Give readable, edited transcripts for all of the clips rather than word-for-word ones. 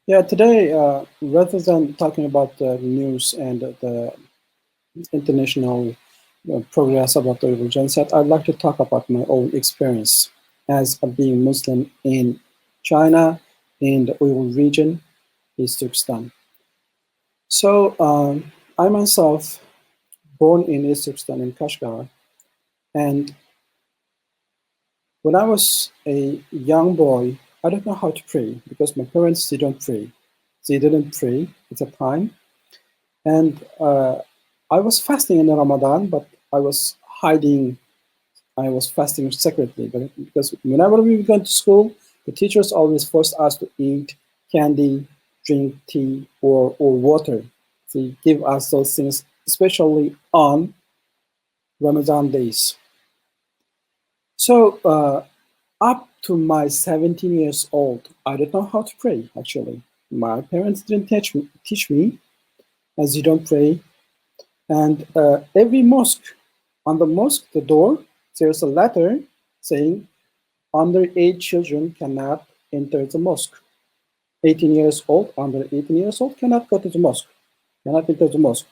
Yeah, today, rather than talking about the news and the international progress about the Uyghur genocide, I'd like to talk about my own experience as a being Muslim in China, in the Uyghur region, East Turkestan. So, I myself, born in East Turkestan in Kashgar, and when I was a young boy, I don't know how to pray because my parents didn't pray. They didn't pray at the time. And I was fasting in Ramadan, but I was hiding. I was fasting secretly, but because whenever we went to school, the teachers always forced us to eat candy, drink tea, or water. They give us those things, especially on Ramadan days. So up to my 17 years old, I didn't know how to pray. Actually, my parents didn't teach me, as you don't pray. And every mosque, on the mosque, the door, there's a letter saying underage children cannot enter the mosque. 18 years old, under 18 years old cannot go to the mosque, cannot enter the mosque.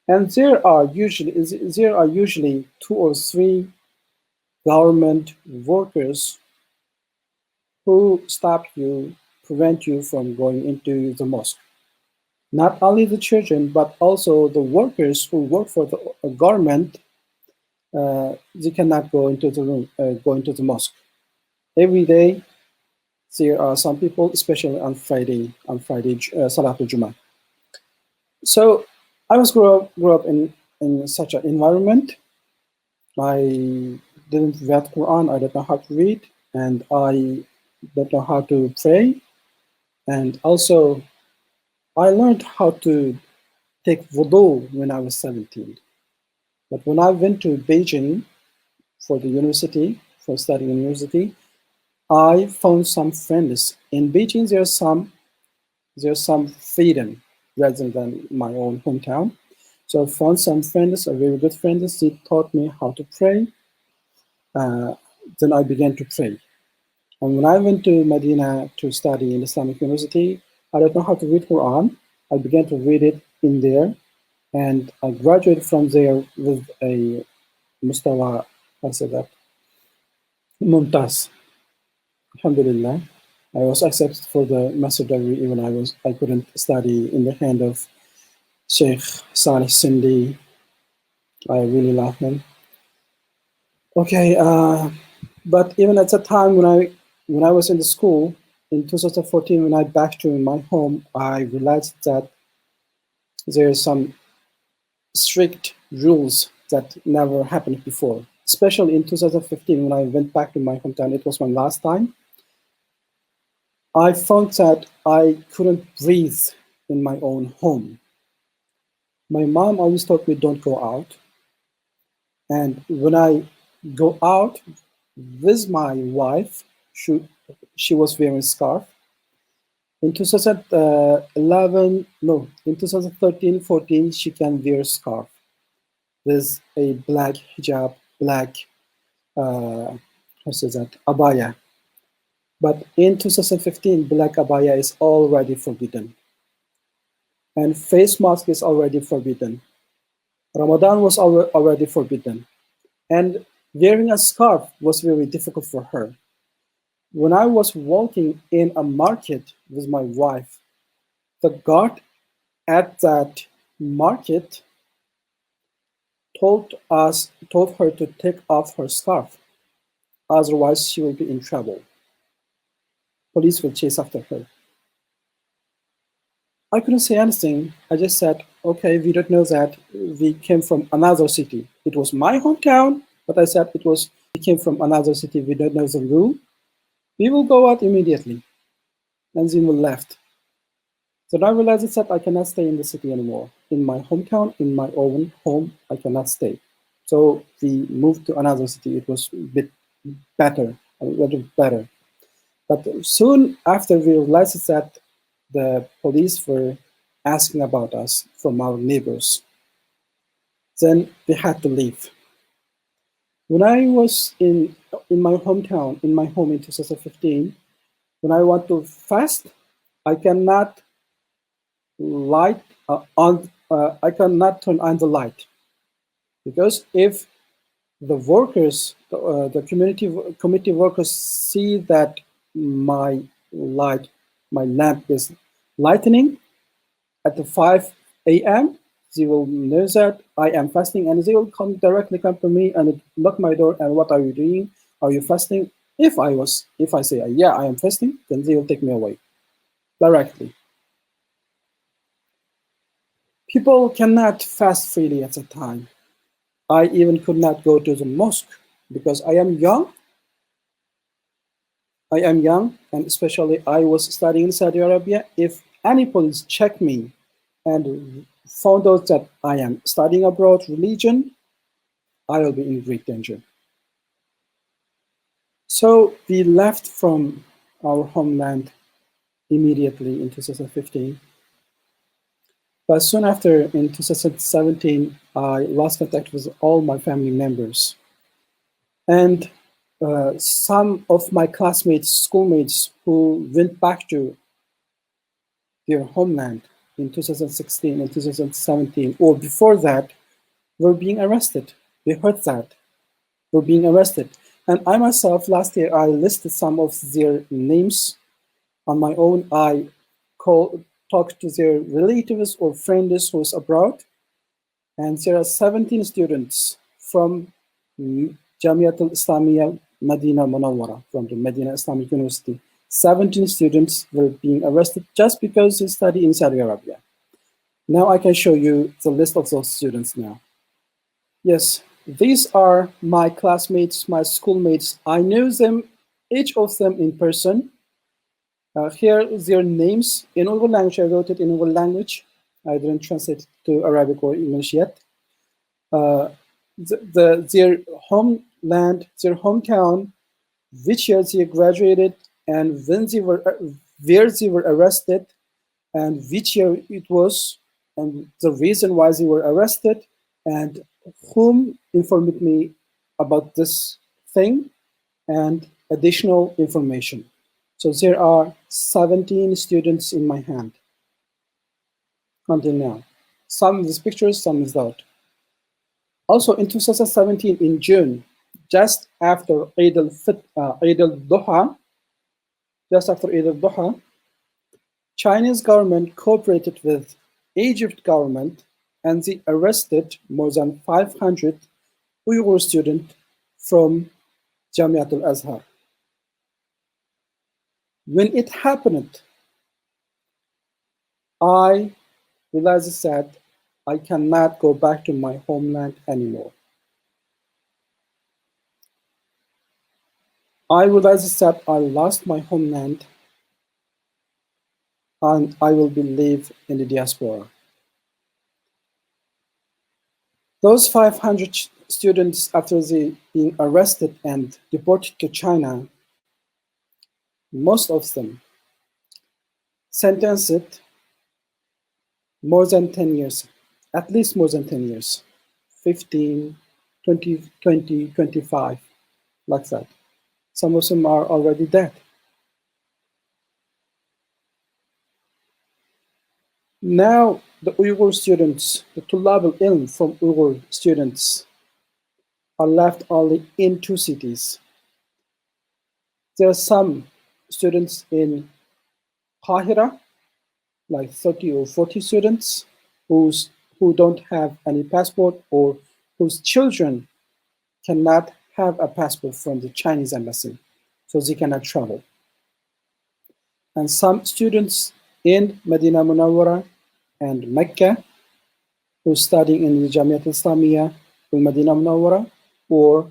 And there are usually two or three government workers who stop you, prevent you from going into the mosque. Not only the children, but also the workers who work for the government, they cannot go into the room, go into the mosque. Every day, there are some people, especially on Friday, Salatul Jummah. So I was grew up in such an environment. I didn't read Quran. I don't know how to read, and I don't know how to pray. And also, I learned how to take wudu when I was 17. But when I went to Beijing for the university, for studying university, I found some friends. In Beijing, there's some freedom rather than my own hometown. So I found some friends, a very good friends. They taught me how to pray. Uh, then I began to pray. And when I went to Medina to study in Islamic University, I don't know how to read Quran. I began to read it in there, and I graduated from there with a mustawa, I said that, mumtaz. Alhamdulillah. I was accepted for the master degree even I couldn't study in the hand of Sheikh Salih Sindi. I really love him. Okay, but even at the time when I was in the school in 2014, when I back to my home, I realized that there are some strict rules that never happened before. Especially in 2015, when I went back to my hometown, it was my last time. I found that I couldn't breathe in my own home. My mom always told me don't go out. And when I go out with my wife, she was wearing scarf. In 2011, no, in 2013, 14, she can wear scarf with a black hijab, black, how says that, abaya. But in 2015, black abaya is already forbidden. And face mask is already forbidden. Ramadan was already forbidden. And wearing a scarf was very difficult for her. When I was walking in a market with my wife, the guard at that market told her to take off her scarf, otherwise she will be in trouble. Police will chase after her. I couldn't say anything. I just said, okay, we don't know that. We came from another city. It was my hometown, but I said we came from another city. We don't know the rule. We will go out immediately. And then we left. So now I realized that I cannot stay in the city anymore. In my hometown, in my own home, I cannot stay. So we moved to another city. It was a bit better, a little better. But soon after we realized that the police were asking about us from our neighbors, then we had to leave. When I was in my hometown, in my home in 2015, when I want to fast, I cannot light I cannot turn on the light, because if the workers, the committee workers see that my light, my lamp is lightening at the 5 a.m., they will know that I am fasting, and they will directly come to me and knock my door. And what are you doing? Are you fasting? If I say yeah, I am fasting, then they will take me away directly. People cannot fast freely at the time. I even could not go to the mosque because I am young. And especially I was studying in Saudi Arabia. If any police check me and found out that I am studying abroad religion, I will be in great danger. So we left from our homeland immediately in 2015. But soon after, in 2017, I lost contact with all my family members. And some of my classmates, schoolmates who went back to their homeland in 2016 and 2017, or before that, were being arrested. We heard that, were being arrested. And I myself, last year, I listed some of their names on my own. I talked to their relatives or friends who's abroad. And there are 17 students from Jamiat al-Islamiyya Medina Munawwara, from the Medina Islamic University. 17 students were being arrested just because they study in Saudi Arabia. Now I can show you the list of those students now. Yes, these are my classmates, my schoolmates. I know them, each of them in person. Here are their names in Uyghur language. I wrote it in Uyghur language. I didn't translate it to Arabic or English yet. Their homeland, their hometown, which year they graduated, and when they were, where they were arrested, and which year it was, and the reason why they were arrested, and whom informed me about this thing, and additional information. So there are 17 students in my hand until now. Some with pictures, some without. Also in 2017, in June, just after Eid al-Duha, Chinese government cooperated with Egypt government, and they arrested more than 500 Uyghur students from Jamiat al-Azhar. When it happened, I realized that I cannot go back to my homeland anymore. I realized that I lost my homeland and I will be live in the diaspora. Those 500 students, after they being arrested and deported to China, most of them sentenced more than 10 years, at least more than 10 years, 15, 20, 20, 25, like that. Some of them are already dead. Now, the Uyghur students, the Tullab al-Ilm from Uyghur students, are left only in 2 cities. There are some students in Qahira, like 30 or 40 students who don't have any passport, or whose children cannot have a passport from the Chinese embassy, so they cannot travel. And some students in Medina Munawwara and Mecca who studying in the Jamiat al-Islamiyya in Medina Munawwara, or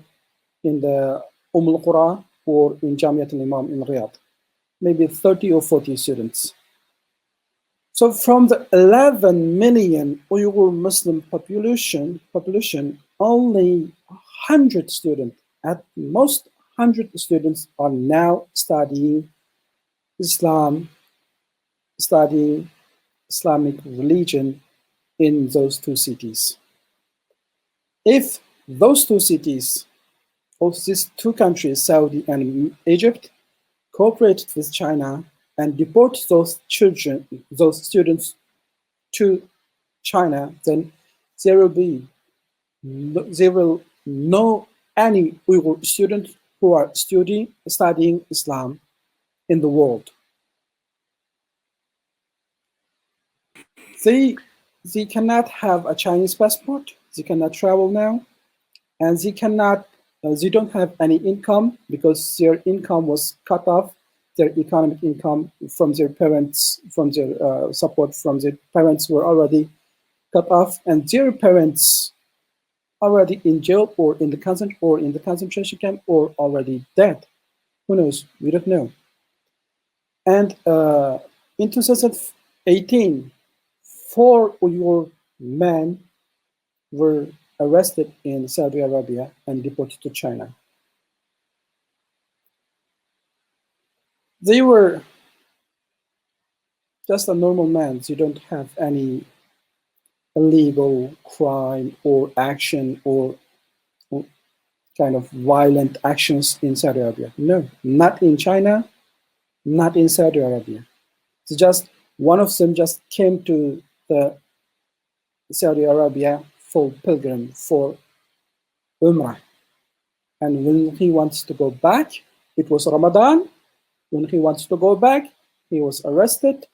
in the al-Qura, or in Jamiat al-Imam in Riyadh. Maybe 30 or 40 students. So from the 11 million Uyghur Muslim population, only 100 students, at most 100 students, are now studying Islam, studying Islamic religion in those 2 cities. If those 2 cities, of these 2 countries, Saudi and Egypt, cooperated with China and deport those children, those students to China, then there will be there will no any Uyghur students who are studying Islam in the world. They they cannot have a Chinese passport. They cannot travel now, and they cannot. They don't have any income because their income was cut off. Their economic income from their parents, from their support from their parents, were already cut off, and their parents already in jail or in the concentration camp or already dead. Who knows? We don't know. And in 2018, 4 Uyghur men were arrested in Saudi Arabia and deported to China. They were just a normal man. They don't have any illegal crime or action or kind of violent actions in Saudi Arabia. No, not in China, not in Saudi Arabia. So just one of them just came to the Saudi Arabia for pilgrim for Umrah. And when he wants to go back, it was Ramadan. When he wants to go back, he was arrested.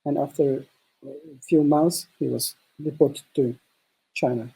And after a few months, he was deported to China.